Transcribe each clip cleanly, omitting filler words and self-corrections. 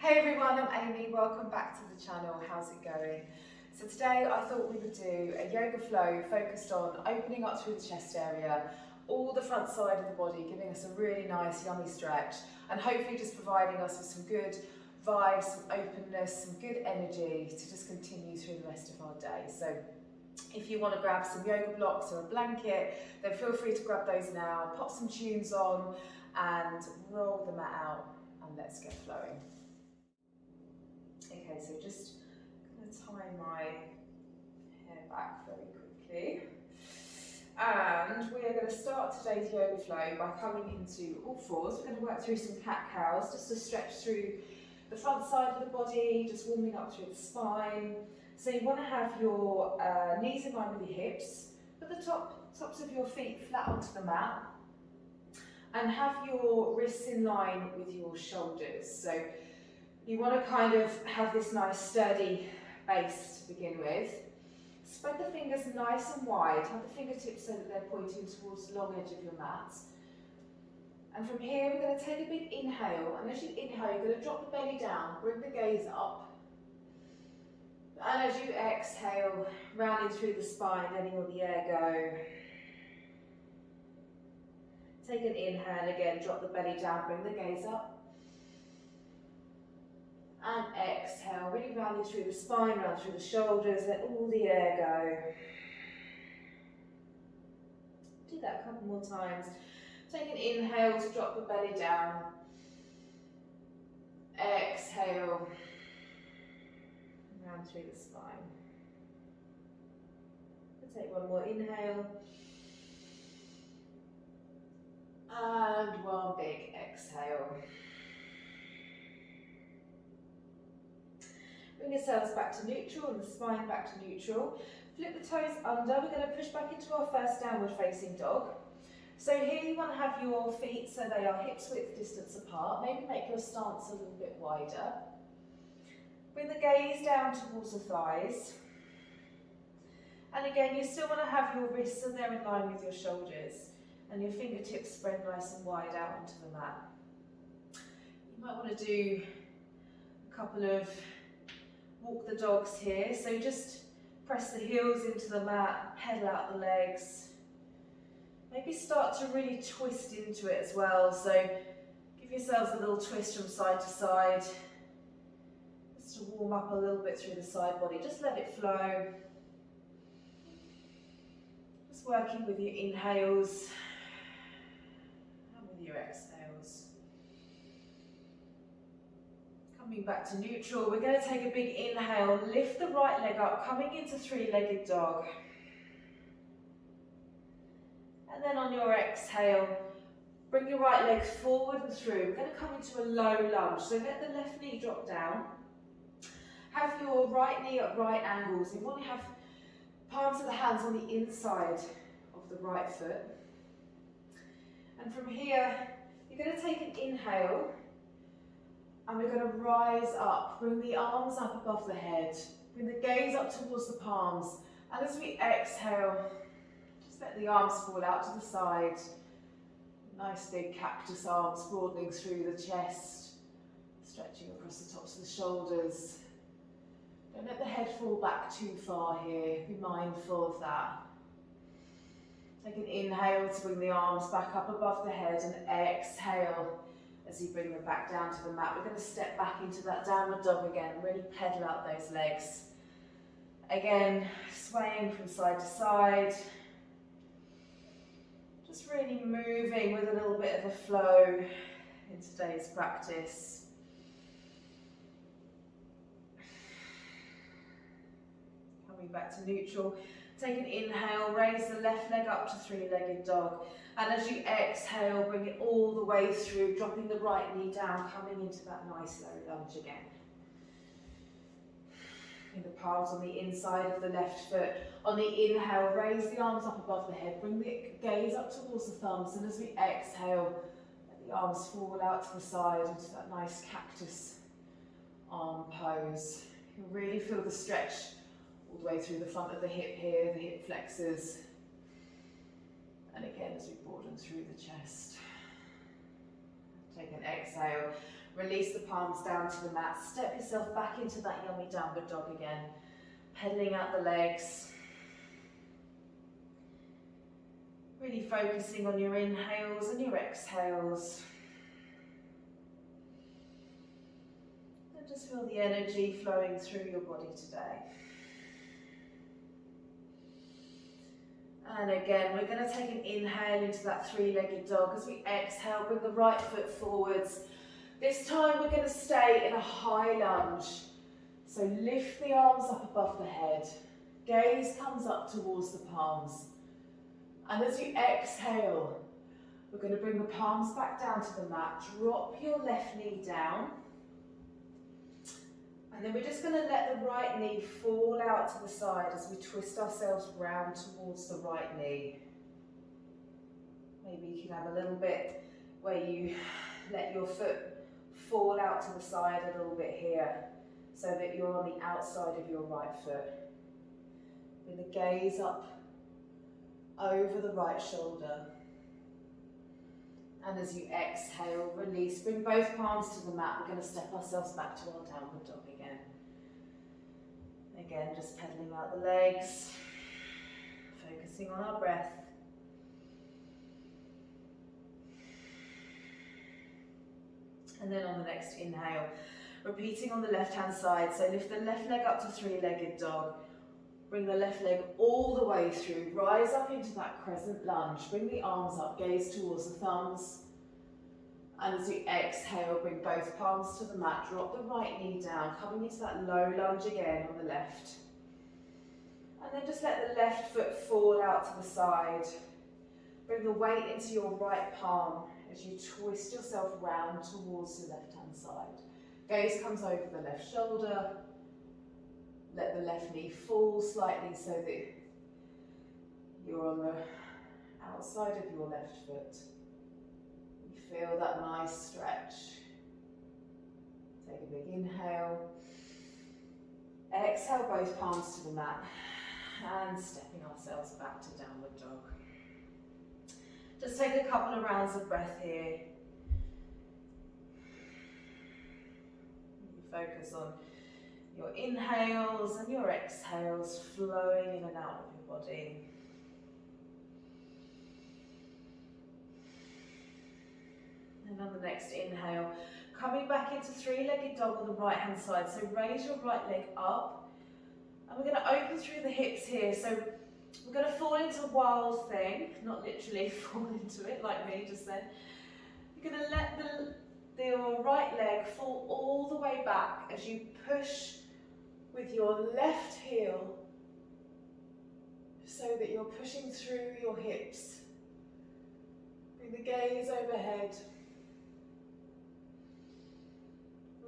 Hey everyone, I'm Amy. Welcome back to the channel. How's it going? So today I thought we would do a yoga flow focused on opening up through the chest area, all the front side of the body, giving us a really nice yummy stretch and hopefully just providing us with some good vibes, some openness, some good energy to just continue through the rest of our day. So if you want to grab some yoga blocks or a blanket, then feel free to grab those now, pop some tunes on and roll the mat out and let's get flowing. Okay, so just going to tie my hair back very quickly. And we are going to start today's yoga flow by coming into all fours. We're going to work through some cat-cows just to stretch through the front side of the body, just warming up through the spine. So you want to have your knees in line with your hips, put the tops of your feet flat onto the mat, and have your wrists in line with your shoulders. So you want to kind of have this nice sturdy base to begin with. Spread the fingers nice and wide, have the fingertips so that they're pointing towards the long edge of your mat. And from here we're going to take a big inhale, and as you inhale you're going to drop the belly down, bring the gaze up. And as you exhale, rounding through the spine, letting all the air go. Take an inhale again, drop the belly down, bring the gaze up. And exhale, really rounding through the spine, round through the shoulders, let all the air go. Do that a couple more times. Take an inhale to drop the belly down. Exhale, round through the spine. We'll take one more inhale. And one big exhale. Bring yourselves back to neutral and the spine back to neutral. Flip the toes under. We're going to push back into our first downward facing dog. So here you want to have your feet so they are hips width distance apart. Maybe make your stance a little bit wider. Bring the gaze down towards the thighs. And again, you still want to have your wrists so they're in line with your shoulders and your fingertips spread nice and wide out onto the mat. You might want to do a couple of walk the dogs here, so just press the heels into the mat, pedal out the legs. Maybe start to really twist into it as well, so give yourselves a little twist from side to side, just to warm up a little bit through the side body. Just let it flow. Just working with your inhales and with your exhales. Coming back to neutral, we're going to take a big inhale, lift the right leg up, coming into three-legged dog. And then on your exhale, bring your right leg forward and through. We're going to come into a low lunge, so let the left knee drop down. Have your right knee at right angles. You want to have palms of the hands on the inside of the right foot. And from here, you're going to take an inhale, and we're going to rise up, bring the arms up above the head, bring the gaze up towards the palms, and as we exhale, just let the arms fall out to the side. Nice big cactus arms broadening through the chest, stretching across the tops of the shoulders. Don't let the head fall back too far here, be mindful of that. Take an inhale to bring the arms back up above the head and exhale. As you bring them back down to the mat, we're going to step back into that downward dog again, really pedal out those legs. Again, swaying from side to side. Just really moving with a little bit of a flow in today's practice. Coming back to neutral. Take an inhale, raise the left leg up to three-legged dog. And as you exhale, bring it all the way through, dropping the right knee down, coming into that nice low lunge again. Bring the palms on the inside of the left foot. On the inhale, raise the arms up above the head, bring the gaze up towards the thumbs, and as we exhale, let the arms fall out to the side into that nice cactus arm pose. You can really feel the stretch all the way through the front of the hip here, the hip flexors. And again, as we broaden through the chest. Take an exhale, Release the palms down to the mat. Step yourself back into that yummy downward dog again. Pedaling out the legs. Really focusing on your inhales and your exhales. And just feel the energy flowing through your body today. And again, we're going to take an inhale into that three-legged dog. As we exhale, bring the right foot forwards. This time we're going to stay in a high lunge. So lift the arms up above the head. Gaze comes up towards the palms. And as you exhale, we're going to bring the palms back down to the mat. Drop your left knee down. And then we're just going to let the right knee fall out to the side as we twist ourselves round towards the right knee. Maybe you can have a little bit where you let your foot fall out to the side a little bit here, so that you're on the outside of your right foot. Bring the gaze up over the right shoulder. And as you exhale, release, bring both palms to the mat. We're going to step ourselves back to our downward dog again. Again, just pedaling out the legs, focusing on our breath. And then on the next inhale, repeating on the left-hand side. So lift the left leg up to three-legged dog. Bring the left leg all the way through. Rise up into that crescent lunge. Bring the arms up, gaze towards the thumbs. And as you exhale, bring both palms to the mat. Drop the right knee down, coming into that low lunge again on the left. And then just let the left foot fall out to the side. Bring the weight into your right palm as you twist yourself round towards the left-hand side. Gaze comes over the left shoulder. Let the left knee fall slightly so that you're on the outside of your left foot. You feel that nice stretch. Take a big inhale. Exhale both palms to the mat and stepping ourselves back to downward dog. Just take a couple of rounds of breath here. You focus on your inhales and your exhales flowing in and out of your body. And on the next inhale, coming back into three-legged dog on the right-hand side. So raise your right leg up. And we're going to open through the hips here. So we're going to fall into wild thing, not literally fall into it like me just then. You're going to let your right leg fall all the way back as you push with your left heel so that you're pushing through your hips. Bring the gaze overhead.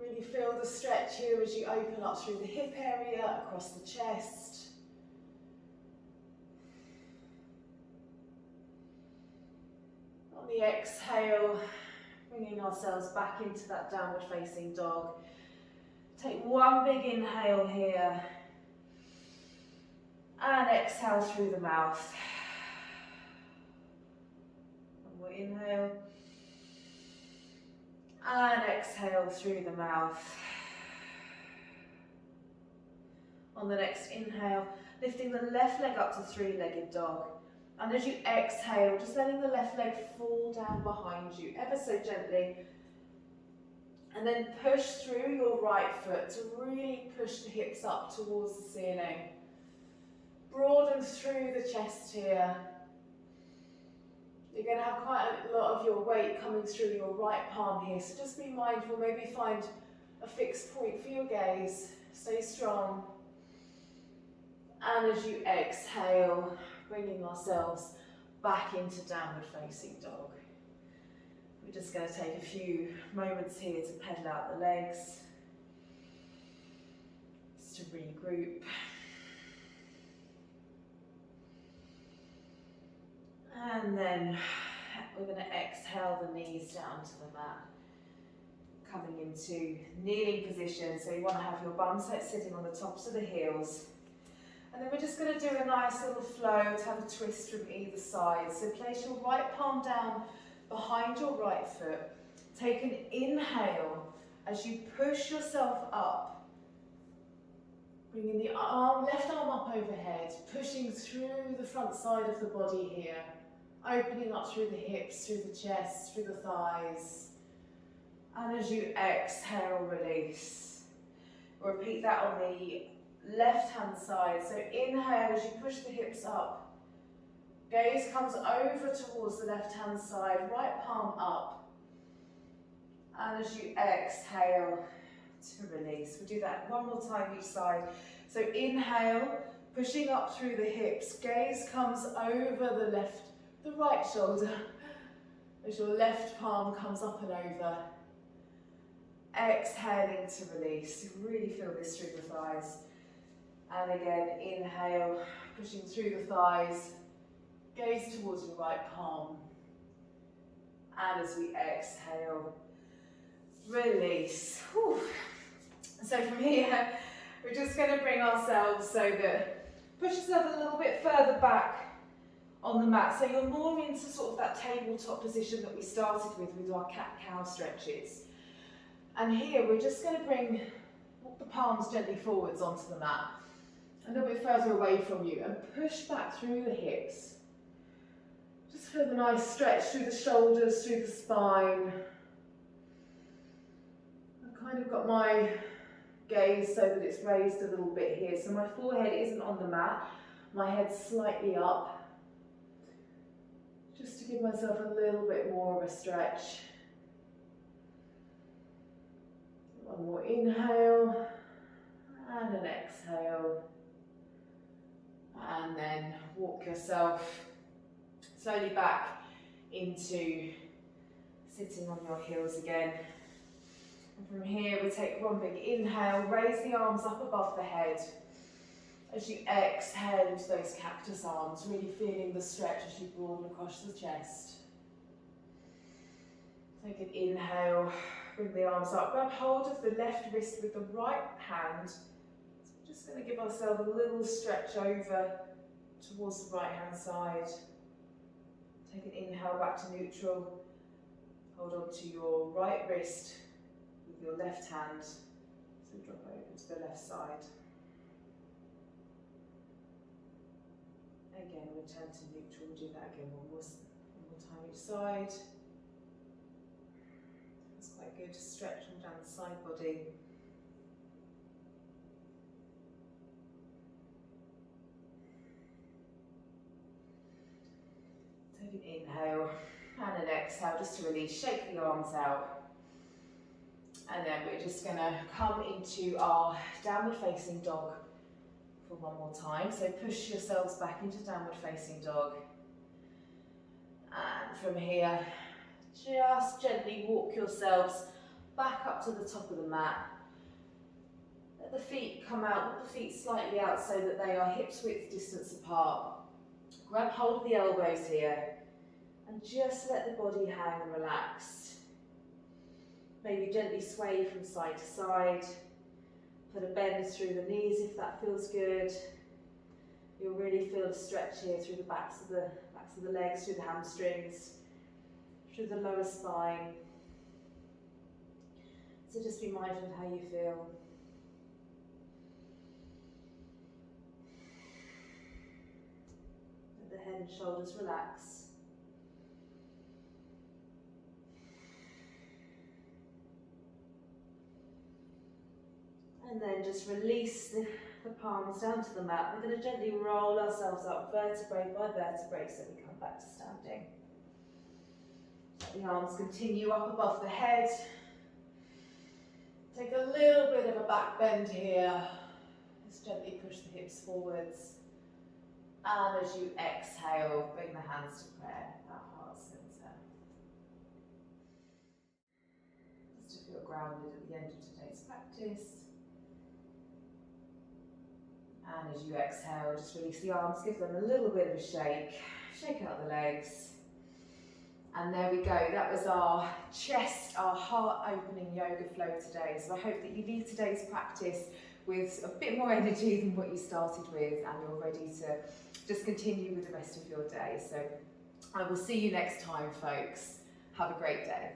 Really feel the stretch here as you open up through the hip area, across the chest. On the exhale, bringing ourselves back into that downward facing dog. Take one big inhale here. And exhale through the mouth. One more inhale. And exhale through the mouth. On the next inhale, lifting the left leg up to three-legged dog. And as you exhale, just letting the left leg fall down behind you, ever so gently. And then push through your right foot to really push the hips up towards the ceiling. Broaden through the chest here. You're going to have quite a lot of your weight coming through your right palm here, so just be mindful, maybe find a fixed point for your gaze. Stay strong. And as you exhale, bringing ourselves back into downward facing dog. We're just going to take a few moments here to pedal out the legs, just to regroup. And then we're going to exhale the knees down to the mat, coming into kneeling position. So you want to have your bum set sitting on the tops of the heels. And then we're just going to do a nice little flow to have a twist from either side. So place your right palm down behind your right foot. Take an inhale As you push yourself up, bringing the left arm up overhead, pushing through the front side of the body here, opening up through the hips, through the chest, through the thighs. And as you exhale, release. Repeat that on the left-hand side. So inhale as you push the hips up. Gaze comes over towards the left-hand side, right palm up. And as you exhale, to release. We'll do that one more time each side. So inhale, pushing up through the hips. Gaze comes over the right shoulder as your left palm comes up and over. Exhaling to release. You really feel this through the thighs. And again, inhale, pushing through the thighs. Gaze towards your right palm. And as we exhale, release. Whew. So from here, we're just going to bring ourselves so that, push yourself a little bit further back on the mat. So you're more into sort of that tabletop position that we started with our cat-cow stretches. And here, we're just going to bring the palms gently forwards onto the mat, a little bit further away from you, and push back through the hips. Just feel the nice stretch through the shoulders, through the spine. I've kind of got my gaze so that it's raised a little bit here. So my forehead isn't on the mat, my head's slightly up. Just to give myself a little bit more of a stretch. One more inhale, and an exhale. And then walk yourself slowly back into sitting on your heels again. And from here, we take one big inhale, raise the arms up above the head. As you exhale into those cactus arms, really feeling the stretch as you broaden across the chest. Take an inhale, bring the arms up, grab hold of the left wrist with the right hand. So we're just going to give ourselves a little stretch over towards the right hand side. Take an inhale back to neutral. Hold on to your right wrist with your left hand. So drop over to the left side. Again, return to neutral. We'll do that again one more time each side. That's quite good. Stretch all down the side body. Take an inhale and an exhale just to release. Shake the arms out. And then we're just going to come into our downward facing dog for one more time. So push yourselves back into downward facing dog. And from here, just gently walk yourselves back up to the top of the mat. Let the feet come out, put the feet slightly out so that they are hips width distance apart. Grab hold of the elbows here and just let the body hang and relax. Maybe gently sway from side to side. Put a bend through the knees if that feels good. You'll really feel a stretch here through the backs of the legs, through the hamstrings, through the lower spine. So just be mindful of how you feel. Let the head and shoulders relax. And then just release the palms down to the mat. We're going to gently roll ourselves up vertebrae by vertebrae so we come back to standing. Let the arms continue up above the head. Take a little bit of a back bend here. Just gently push the hips forwards. And as you exhale, bring the hands to prayer, that heart center. Just to feel grounded at the end of today's practice. And as you exhale, just release the arms, give them a little bit of a shake. Shake out the legs. And there we go. That was our chest, our heart-opening yoga flow today. So I hope that you leave today's practice with a bit more energy than what you started with, and you're ready to just continue with the rest of your day. So I will see you next time, folks. Have a great day.